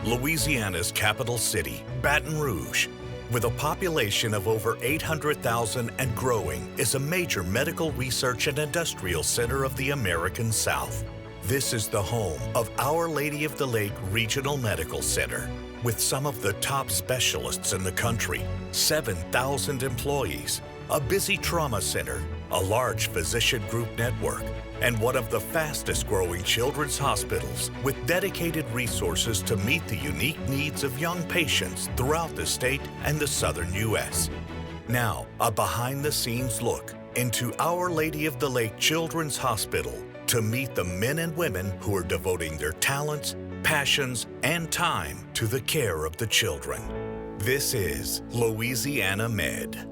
Louisiana's capital city, Baton Rouge, with a population of over 800,000 and growing, is a major medical research and industrial center of the American South. This is the home of Our Lady of the Lake Regional Medical Center, with some of the top specialists in the country, 7,000 employees, a busy trauma center, a large physician group network, and one of the fastest growing children's hospitals with dedicated resources to meet the unique needs of young patients throughout the state and the southern U.S. Now, a behind-the-scenes look into Our Lady of the Lake Children's Hospital to meet the men and women who are devoting their talents, passions, and time to the care of the children. This is Louisiana Med.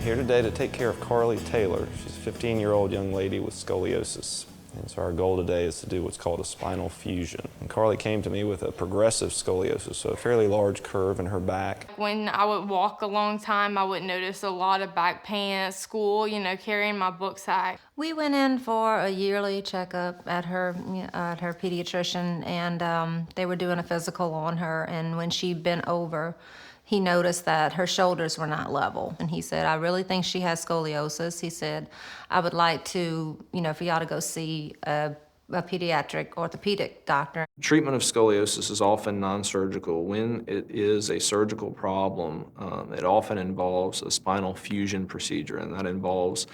Here today to take care of Carly Taylor. She's a 15-year-old young lady with scoliosis. And so our goal today is to do what's called a spinal fusion. And Carly came to me with a progressive scoliosis, so a fairly large curve in her back. When I would walk a long time, I would notice a lot of back pain at school, carrying my book sack. We went in for a yearly checkup at her pediatrician, and they were doing a physical on her, and when she bent over, he noticed that her shoulders were not level. And he said, I really think she has scoliosis. He said, I would like to, for y'all to go see a pediatric orthopedic doctor. Treatment of scoliosis is often non-surgical. When it is a surgical problem, it often involves a spinal fusion procedure, and that involves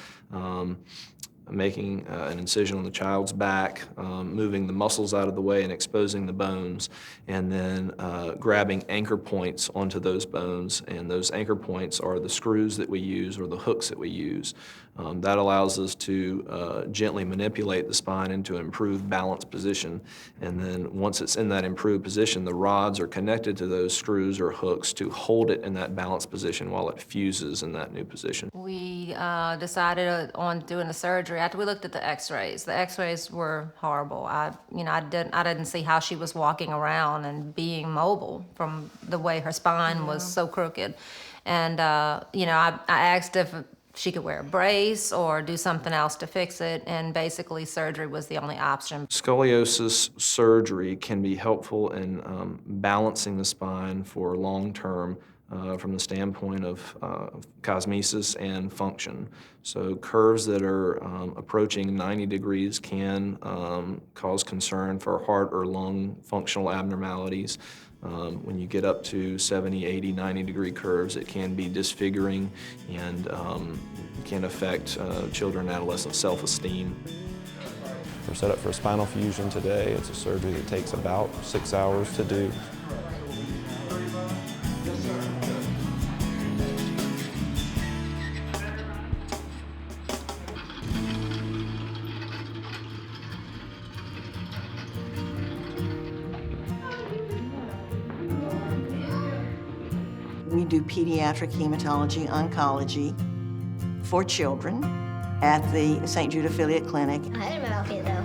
making an incision on the child's back, moving the muscles out of the way and exposing the bones, and then grabbing anchor points onto those bones. And those anchor points are the screws that we use or the hooks that we use. That allows us to gently manipulate the spine into an improved balance position. And then once it's in that improved position, the rods are connected to those screws or hooks to hold it in that balanced position while it fuses in that new position. We decided on doing the surgery after we looked at the x-rays. The x-rays were horrible. I didn't see how she was walking around and being mobile from the way her spine was so crooked. And I asked if she could wear a brace or do something else to fix it, and basically surgery was the only option. Scoliosis surgery can be helpful in balancing the spine for long-term from the standpoint of cosmesis and function. So curves that are approaching 90 degrees can cause concern for heart or lung functional abnormalities. When you get up to 70, 80, 90 degree curves, it can be disfiguring and can affect children and adolescents' self-esteem. We're set up for a spinal fusion today. It's a surgery that takes about 6 hours to do. We do pediatric hematology oncology for children at the St. Jude Affiliate Clinic. I had my outfit though.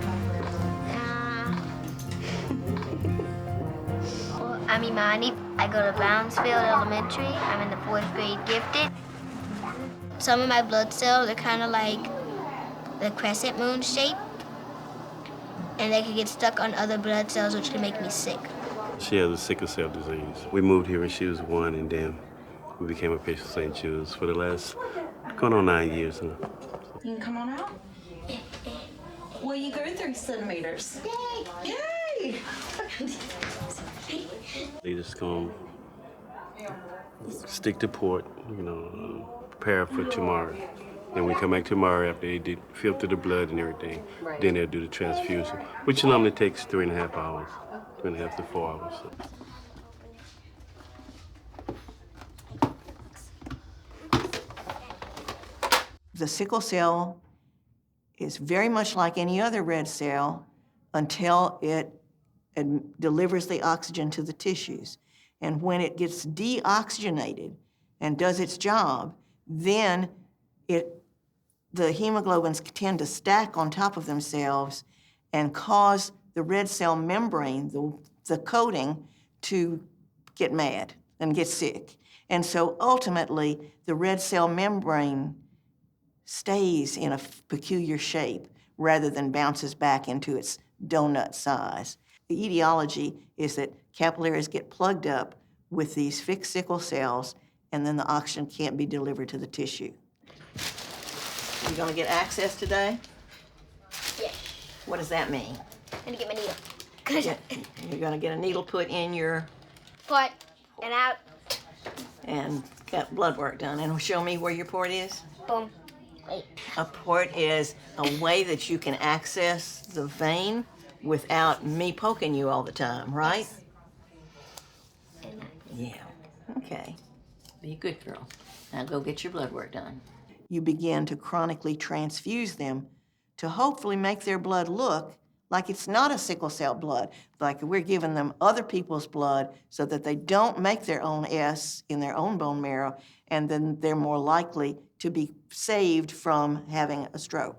Well, I'm Imani. I go to Brownsfield Elementary. I'm in the 4th grade gifted. Some of my blood cells are kind of like the crescent moon shape, and they can get stuck on other blood cells, which can make me sick. She has a sickle cell disease. We moved here when she was 1, and then we became a patient of St. Jude's for the last, going on 9 years now. You can come on out. Well, you go 3 centimeters. Yay! Yay! They just gonna stick to port, prepare for tomorrow. Then we come back tomorrow after they did filter the blood and everything. Right. Then they'll do the transfusion, which normally takes 3.5 hours, 3.5 to 4 hours. The sickle cell is very much like any other red cell until it delivers the oxygen to the tissues. And when it gets deoxygenated and does its job, then the hemoglobins tend to stack on top of themselves and cause the red cell membrane, the coating, to get mad and get sick. And so ultimately, the red cell membrane stays in a peculiar shape rather than bounces back into its donut size. The etiology is that capillaries get plugged up with these fixed sickle cells, and then the oxygen can't be delivered to the tissue. You gonna get access today? Yes. What does that mean? I'm gonna get my needle. You're gonna get a needle put in your, Port and out. and got blood work done. And show me where your port is. Boom. Wait. A port is a way that you can access the vein without me poking you all the time, right? Yeah, okay. Be a good girl. Now go get your blood work done. You begin to chronically transfuse them to hopefully make their blood look like it's not a sickle cell blood, like we're giving them other people's blood so that they don't make their own S in their own bone marrow, and then they're more likely to be saved from having a stroke.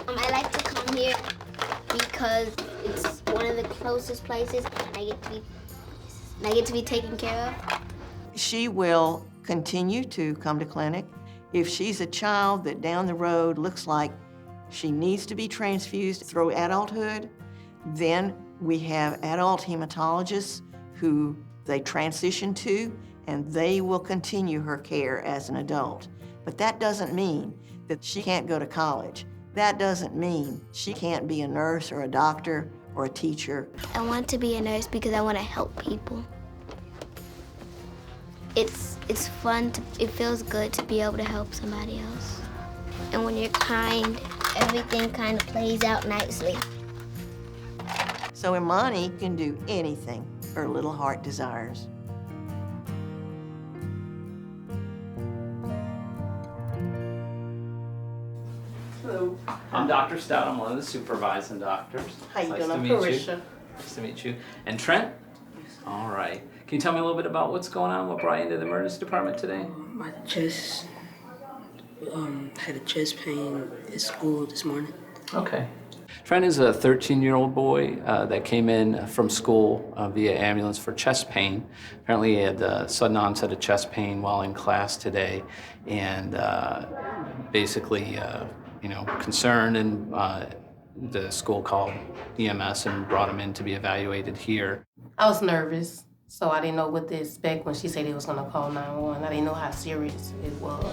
I like to come here because it's one of the closest places and I get to be taken care of. She will continue to come to clinic. If she's a child that down the road looks like she needs to be transfused through adulthood, then we have adult hematologists who they transition to, and they will continue her care as an adult. But that doesn't mean that she can't go to college. That doesn't mean she can't be a nurse or a doctor or a teacher. I want to be a nurse because I want to help people. It's fun, it feels good to be able to help somebody else. And when you're kind, everything kind of plays out nicely. So Imani can do anything her little heart desires. Hello. I'm Dr. Stout. I'm one of the supervising doctors. How you doing? Nice to meet you. Nice to meet you. And Trent? All right. Can you tell me a little bit about what's going on? What brought you into the emergency department today? My chest, had a chest pain at school this morning. Okay. Trent is a 13-year-old boy that came in from school via ambulance for chest pain. Apparently he had a sudden onset of chest pain while in class today, and basically, concerned, and the school called EMS and brought him in to be evaluated here. I was nervous, so I didn't know what to expect when she said they was gonna call 911. I didn't know how serious it was.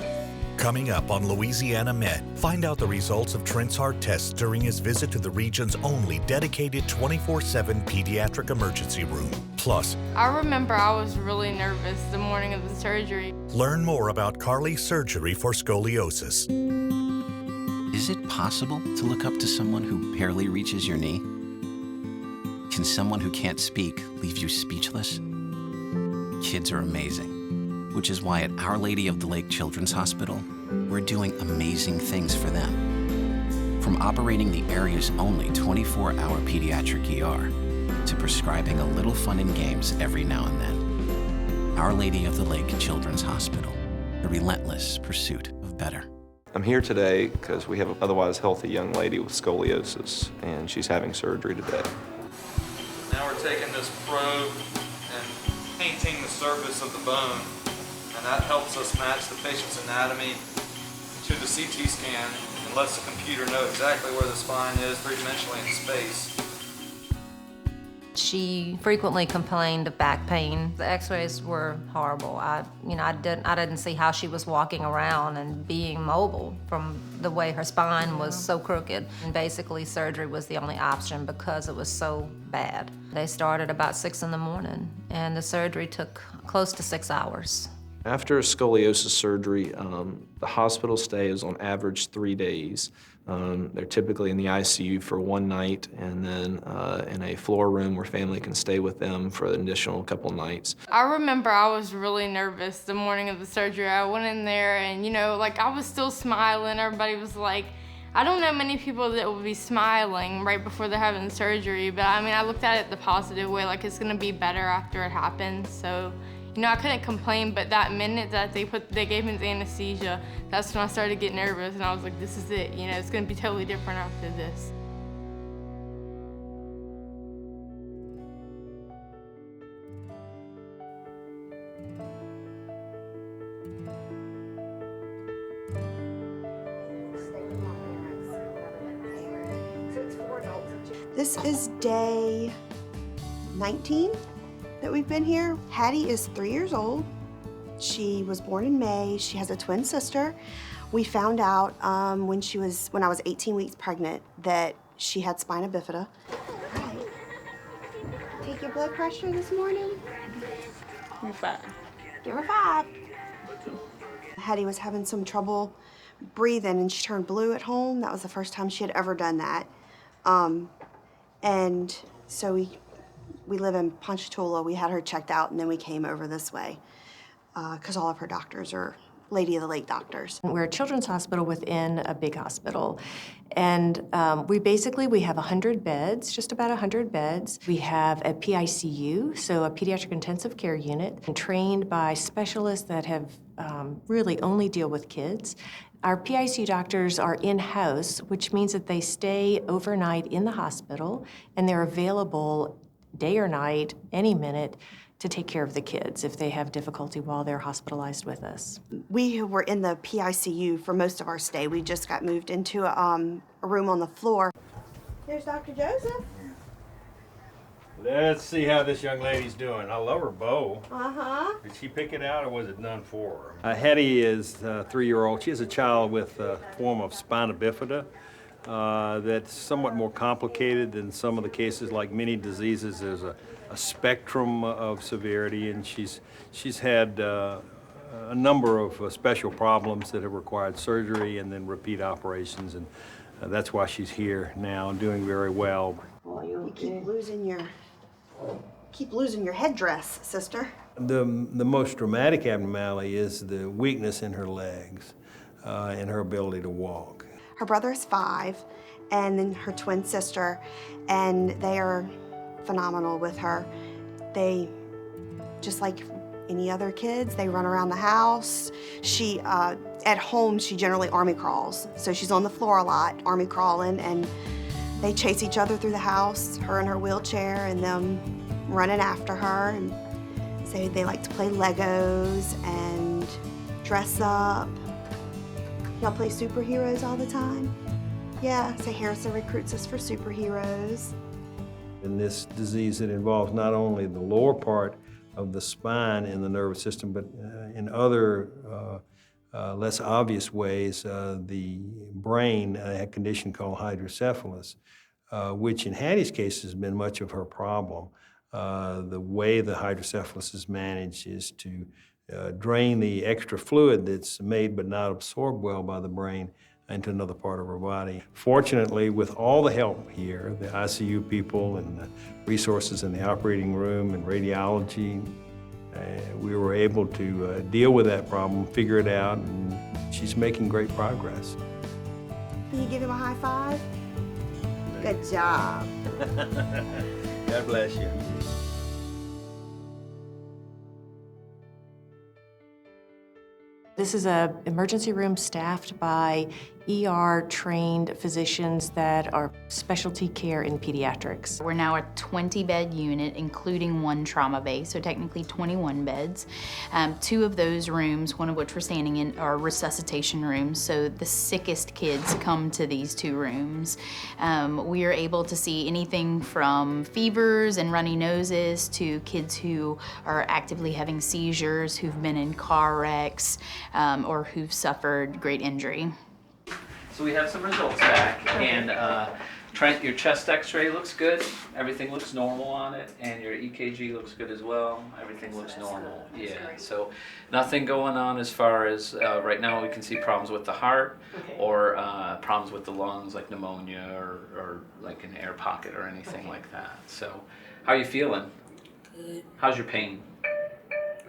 Coming up on Louisiana Med, find out the results of Trent's heart tests during his visit to the region's only dedicated 24/7 pediatric emergency room. Plus, I remember I was really nervous the morning of the surgery. learn more about Carly's surgery for scoliosis. Is it possible to look up to someone who barely reaches your knee? Can someone who can't speak leave you speechless? Kids are amazing, which is why at Our Lady of the Lake Children's Hospital, we're doing amazing things for them. From operating the area's only 24-hour pediatric ER to prescribing a little fun and games every now and then. Our Lady of the Lake Children's Hospital, the relentless pursuit of better. I'm here today because we have an otherwise healthy young lady with scoliosis, and she's having surgery today. Now we're taking this probe and painting the surface of the bone, and that helps us match the patient's anatomy to the CT scan and lets the computer know exactly where the spine is three-dimensionally in space. She frequently complained of back pain. The x-rays were horrible. I didn't see how she was walking around and being mobile from the way her spine was so crooked. And basically surgery was the only option because it was so bad. They started about 6 in the morning and the surgery took close to 6 hours. After scoliosis surgery, the hospital stay is on average 3 days. They're typically in the ICU for 1 night and then in a floor room where family can stay with them for an additional couple nights. I remember I was really nervous the morning of the surgery. I went in there and, I was still smiling. Everybody was like, I don't know many people that would be smiling right before they're having surgery, but I looked at it the positive way, like it's gonna be better after it happens. So, You know, I couldn't complain, but that minute that they gave me the anesthesia, that's when I started to get nervous, and I was like, this is it. You know, it's gonna be totally different after this. This is day 19 that we've been here. Hattie is 3 years old. She was born in May. She has a twin sister. We found out when I was 18 weeks pregnant that she had spina bifida. All right. Take your blood pressure this morning. Give her 5. Give her 5. Hattie was having some trouble breathing, and she turned blue at home. That was the first time she had ever done that. And so we live in Ponchatoula. We had her checked out, and then we came over this way because all of her doctors are Lady of the Lake doctors. We're a children's hospital within a big hospital. And we have 100 beds, just about 100 beds. We have a PICU, so a pediatric intensive care unit, trained by specialists that have really only deal with kids. Our PICU doctors are in-house, which means that they stay overnight in the hospital, and they're available day or night, any minute, to take care of the kids if they have difficulty while they're hospitalized with us. We were in the PICU for most of our stay. We just got moved into a room on the floor. There's Dr. Joseph. Let's see how this young lady's doing. I love her bow. Uh-huh. Did she pick it out, or was it done for her? Hetty is a 3-year-old. She has a child with a form of spina bifida that's somewhat more complicated than some of the cases. Like many diseases, there's a spectrum of severity, and she's had a number of special problems that have required surgery and then repeat operations, and that's why she's here now and doing very well. Oh, you keep losing your headdress, sister. The most dramatic abnormality is the weakness in her legs and her ability to walk. Her brother is 5, and then her twin sister, and they are phenomenal with her. They, just like any other kids, they run around the house. She, at home, she generally army crawls. So she's on the floor a lot, army crawling, and they chase each other through the house, her in her wheelchair and them running after her. And so they like to play Legos and dress up. Y'all play superheroes all the time? Yeah, so Harrison recruits us for superheroes. In this disease, it involves not only the lower part of the spine and the nervous system, but in other less obvious ways, the brain, a condition called hydrocephalus, which in Hattie's case has been much of her problem. The way the hydrocephalus is managed is to drain the extra fluid that's made but not absorbed well by the brain into another part of her body. Fortunately, with all the help here, the ICU people and the resources in the operating room and radiology, we were able to deal with that problem, figure it out, and she's making great progress. Can you give him a high five? Good job. God bless you. This is an emergency room staffed by ER-trained physicians that are specialty care in pediatrics. We're now a 20-bed unit, including 1 trauma bay, so technically 21 beds. 2 of those rooms, one of which we're standing in, are resuscitation rooms, so the sickest kids come to these 2 rooms. We are able to see anything from fevers and runny noses to kids who are actively having seizures, who've been in car wrecks, or who've suffered great injury. So we have some results back, and Trent, your chest x-ray looks good. Everything looks normal on it, and your EKG looks good as well. Everything looks normal, yeah. So nothing going on as far as, right now we can see problems with the heart or problems with the lungs like pneumonia or like an air pocket or anything like that. So how are you feeling? Good. How's your pain?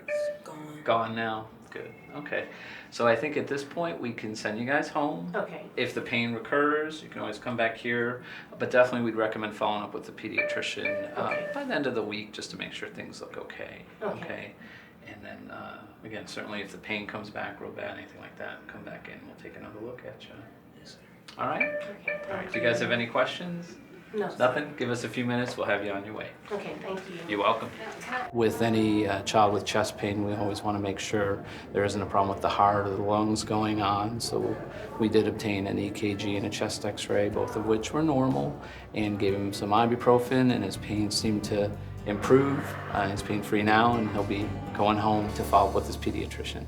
It's gone. Gone now? Good, okay. So I think at this point we can send you guys home. Okay. If the pain recurs, you can always come back here, but definitely we'd recommend following up with the pediatrician by the end of the week just to make sure things look okay. Okay. And then, again, certainly if the pain comes back real bad, anything like that, come back in. We'll take another look at you. Yes. All right? Okay. All right. Do you guys have any questions? No. Nothing? Give us a few minutes. We'll have you on your way. Okay, thank you. You're welcome. With any child with chest pain, we always want to make sure there isn't a problem with the heart or the lungs going on. So we did obtain an EKG and a chest x-ray, both of which were normal, and gave him some ibuprofen, and his pain seemed to improve. He's pain-free now, and he'll be going home to follow up with his pediatrician.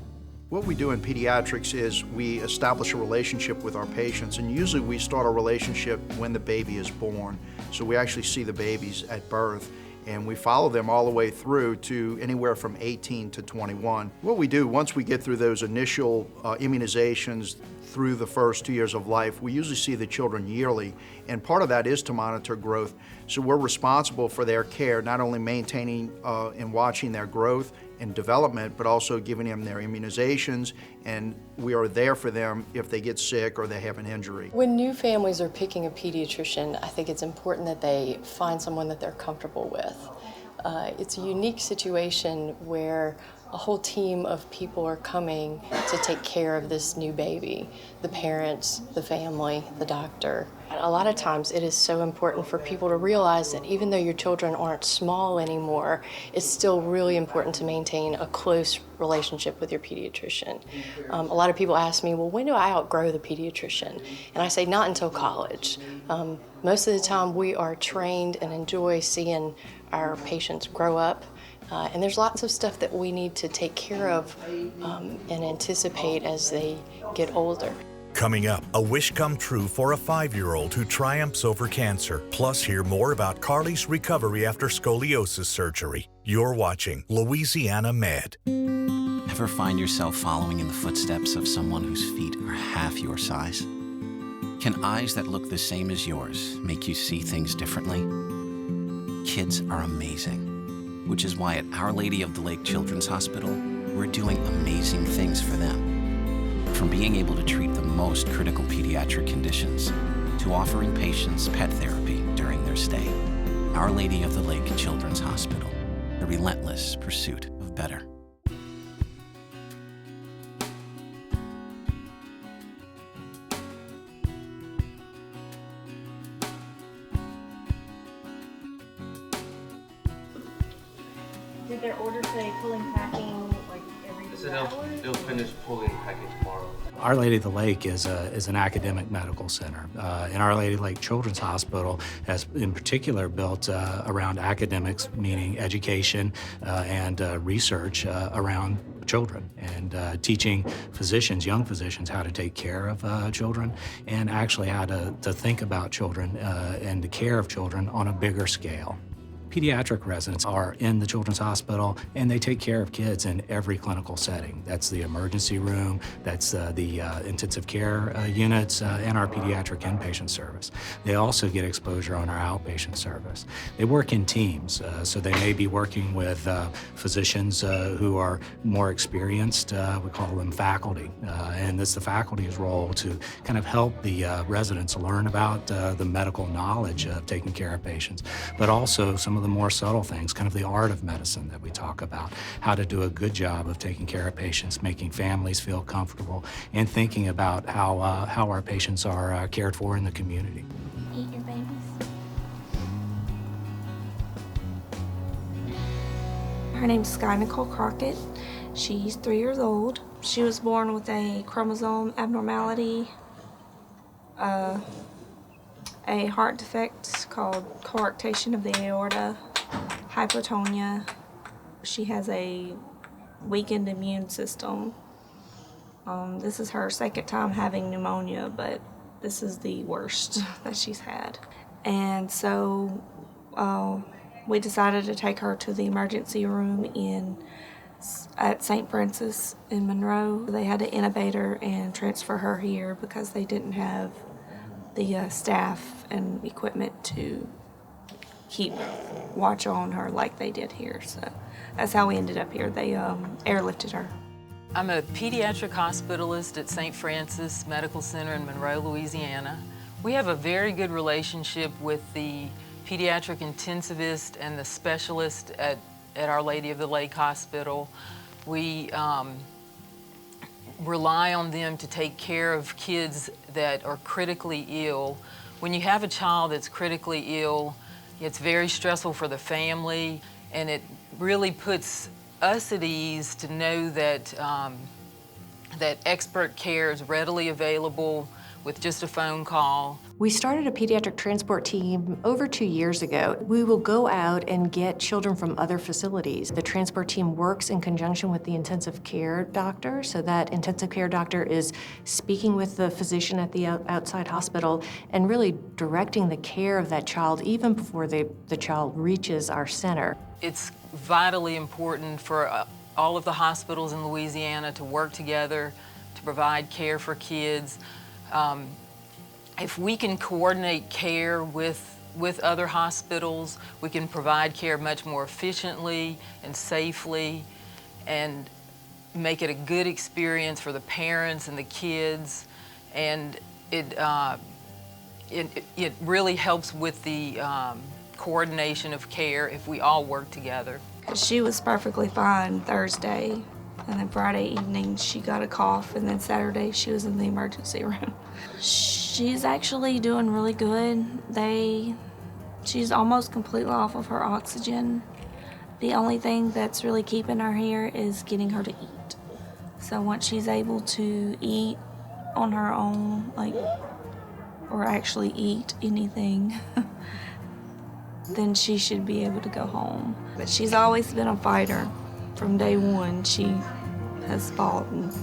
What we do in pediatrics is we establish a relationship with our patients, and usually we start a relationship when the baby is born. So we actually see the babies at birth, and we follow them all the way through to anywhere from 18 to 21. What we do, once we get through those initial immunizations through the first 2 years of life, we usually see the children yearly, and part of that is to monitor growth. So we're responsible for their care, not only maintaining and watching their growth and development, but also giving them their immunizations, and we are there for them if they get sick or they have an injury. When new families are picking a pediatrician, I think it's important that they find someone that they're comfortable with. It's a unique situation where a whole team of people are coming to take care of this new baby, the parents, the family, the doctor. A lot of times it is so important for people to realize that even though your children aren't small anymore, it's still really important to maintain a close relationship with your pediatrician. A lot of people ask me, well, when do I outgrow the pediatrician? And I say, not until college. Most of the time we are trained and enjoy seeing our patients grow up. And there's lots of stuff that we need to take care of and anticipate as they get older. Coming up, a wish come true for a 5-year-old who triumphs over cancer. Plus, hear more about Carly's recovery after scoliosis surgery. You're watching Louisiana Med. Ever find yourself following in the footsteps of someone whose feet are half your size? Can eyes that look the same as yours make you see things differently? Kids are amazing, which is why at Our Lady of the Lake Children's Hospital, we're doing amazing things for them. From being able to treat the most critical pediatric conditions to offering patients pet therapy during their stay. Our Lady of the Lake Children's Hospital, the relentless pursuit of better. Did their order say pulling packing like every 2 hours? They'll finish pulling packing tomorrow. Our Lady of the Lake is an academic medical center, and Our Lady of the Lake Children's Hospital has in particular built around academics, meaning education and research around children and teaching physicians, young physicians, how to take care of children and actually how to think about children and the care of children on a bigger scale. Pediatric residents are in the Children's Hospital, and they take care of kids in every clinical setting. That's the emergency room, that's the intensive care units, and our pediatric inpatient service. They also get exposure on our outpatient service. They work in teams, so they may be working with physicians who are more experienced. We call them faculty, and it's the faculty's role to kind of help the residents learn about the medical knowledge of taking care of patients, but also some of the more subtle things, kind of the art of medicine that we talk about, how to do a good job of taking care of patients, making families feel comfortable, and thinking about how our patients are cared for in the community. Eat your babies. Her name's Nicole Crockett. She's 3 years old. She was born with a chromosome abnormality, a heart defect called coarctation of the aorta, hypotonia. She has a weakened immune system. This is her second time having pneumonia, but this is the worst that she's had. And so we decided to take her to the emergency room at St. Francis in Monroe. They had to intubate her and transfer her here because they didn't have the staff and equipment to keep watch on her like they did here. So that's how we ended up here. They airlifted her. I'm a pediatric hospitalist at St. Francis Medical Center in Monroe, Louisiana. We have a very good relationship with the pediatric intensivist and the specialist at Our Lady of the Lake Hospital. We rely on them to take care of kids that are critically ill. When you have a child that's critically ill, it's very stressful for the family, and it really puts us at ease to know that, that expert care is readily available with just a phone call. We started a pediatric transport team over 2 years ago. We will go out and get children from other facilities. The transport team works in conjunction with the intensive care doctor, so that intensive care doctor is speaking with the physician at the outside hospital and really directing the care of that child even before the child reaches our center. It's vitally important for all of the hospitals in Louisiana to work together to provide care for kids. If we can coordinate care with other hospitals, we can provide care much more efficiently and safely and make it a good experience for the parents and the kids. And it really helps with the coordination of care if we all work together. She was perfectly fine Thursday, and then Friday evening she got a cough, and then Saturday she was in the emergency room. She's actually doing really good. She's almost completely off of her oxygen. The only thing that's really keeping her here is getting her to eat. So once she's able to eat on her own, or actually eat anything, then she should be able to go home. But she's always been a fighter. From day one, she has fought, and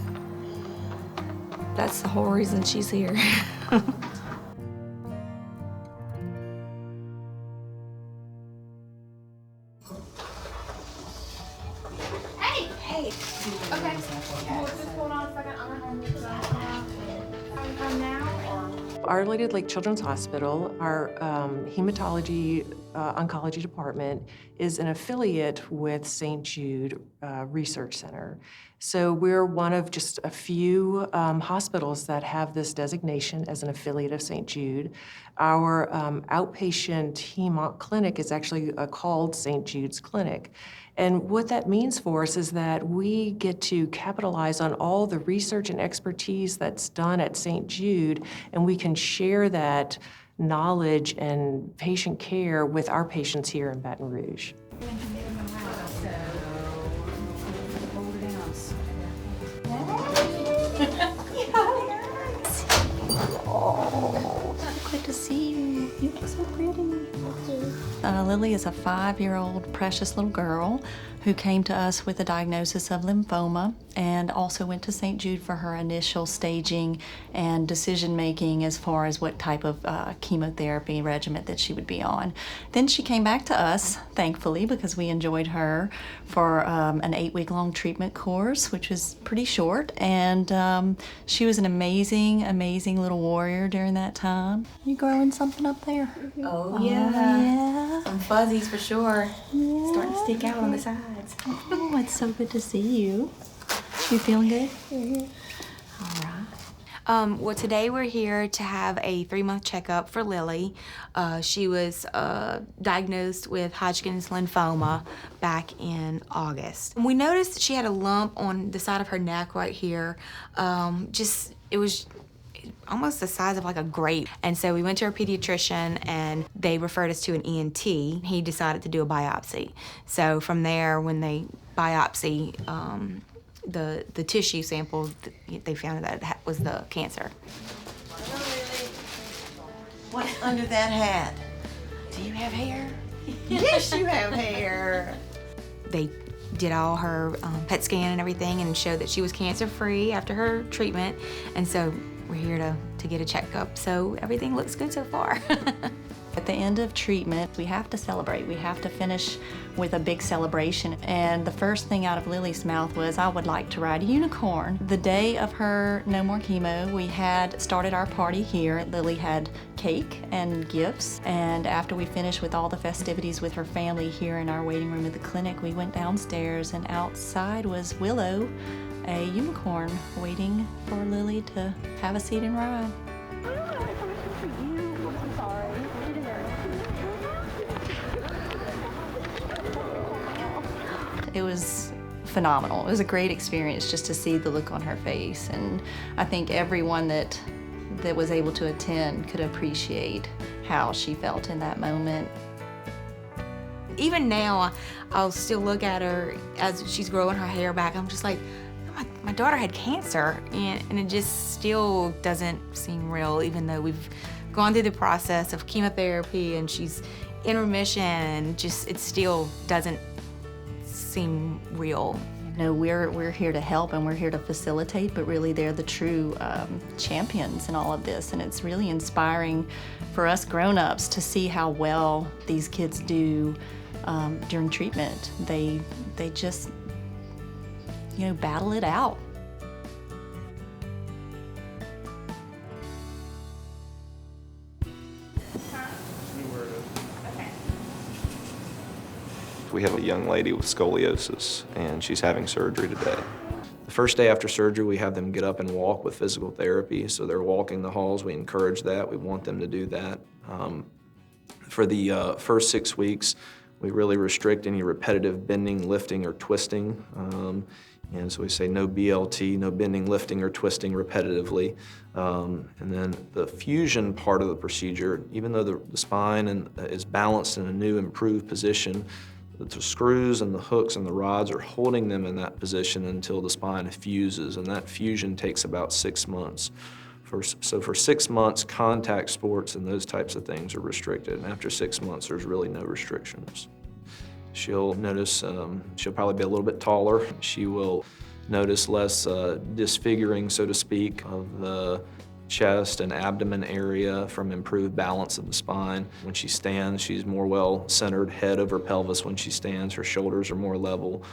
that's the whole reason she's here. Hey! Hey! Okay. Well, just hold on a second. I'm gonna come now, or? Our Lady of the Lake Children's Hospital, our hematology oncology department, is an affiliate with St. Jude Research Center. So we're one of just a few hospitals that have this designation as an affiliate of St. Jude. Our outpatient heme clinic is actually called St. Jude's Clinic. And what that means for us is that we get to capitalize on all the research and expertise that's done at St. Jude, and we can share that knowledge and patient care with our patients here in Baton Rouge. Oh, good to see you. You look so pretty. Lily is a 5-year-old precious little girl who came to us with a diagnosis of lymphoma and also went to St. Jude for her initial staging and decision-making as far as what type of chemotherapy regimen that she would be on. Then she came back to us, thankfully, because we enjoyed her for an 8-week-long treatment course, which was pretty short, and she was an amazing, amazing little warrior during that time. You growing something up there? Oh, yeah. Some fuzzies for sure. Yeah. Starting to stick out on the sides. Oh, it's so good to see you. You feeling good? Mm-hmm. All right. Well, today we're here to have a 3-month checkup for Lily. She was diagnosed with Hodgkin's lymphoma back in August. We noticed that she had a lump on the side of her neck right here. It was almost the size of like a grape. And so we went to our pediatrician and they referred us to an ENT. He decided to do a biopsy. So from there, when they biopsy the tissue sample, they found that it was the cancer. What's under that hat? Do you have hair? Yes, you have hair. They did all her PET scan and everything and showed that she was cancer-free after her treatment. And so we're here to get a checkup. So everything looks good so far. At the end of treatment, we have to celebrate. We have to finish with a big celebration. And the first thing out of Lily's mouth was, I would like to ride a unicorn. The day of her no more chemo, we had started our party here. Lily had cake and gifts. And after we finished with all the festivities with her family here in our waiting room at the clinic, we went downstairs and outside was Willow, a unicorn, waiting for Lily to have a seat and ride. It was phenomenal. It was a great experience just to see the look on her face, and I think everyone that was able to attend could appreciate how she felt in that moment. Even now, I'll still look at her as she's growing her hair back. I'm just like, my daughter had cancer, and it just still doesn't seem real, even though we've gone through the process of chemotherapy and she's in remission, and just it still doesn't seem real. No, we're here to help and we're here to facilitate, but really they're the true champions in all of this, and it's really inspiring for us grown-ups to see how well these kids do during treatment. They just, you know, battle it out. We have a young lady with scoliosis, and she's having surgery today. The first day after surgery, we have them get up and walk with physical therapy, so they're walking the halls. We encourage that. We want them to do that. For the first 6 weeks, we really restrict any repetitive bending, lifting, or twisting. And so we say no BLT, no bending, lifting, or twisting repetitively. And then the fusion part of the procedure, even though the spine is balanced in a new, improved position, the screws and the hooks and the rods are holding them in that position until the spine fuses, and that fusion takes about 6 months. So for 6 months, contact sports and those types of things are restricted, and after 6 months, there's really no restrictions. She'll notice, she'll probably be a little bit taller. She will notice less disfiguring, so to speak, of the chest and abdomen area from improved balance of the spine. When she stands, she's more well-centered head over pelvis when she stands. Her shoulders are more level,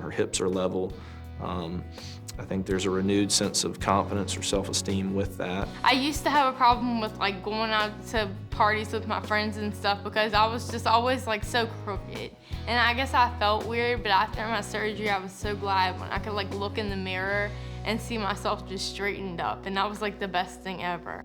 her hips are level. I think there's a renewed sense of confidence or self-esteem with that. I used to have a problem with like going out to parties with my friends and stuff because I was just always like so crooked. And I guess I felt weird, but after my surgery, I was so glad when I could like look in the mirror and see myself just straightened up, and that was like the best thing ever.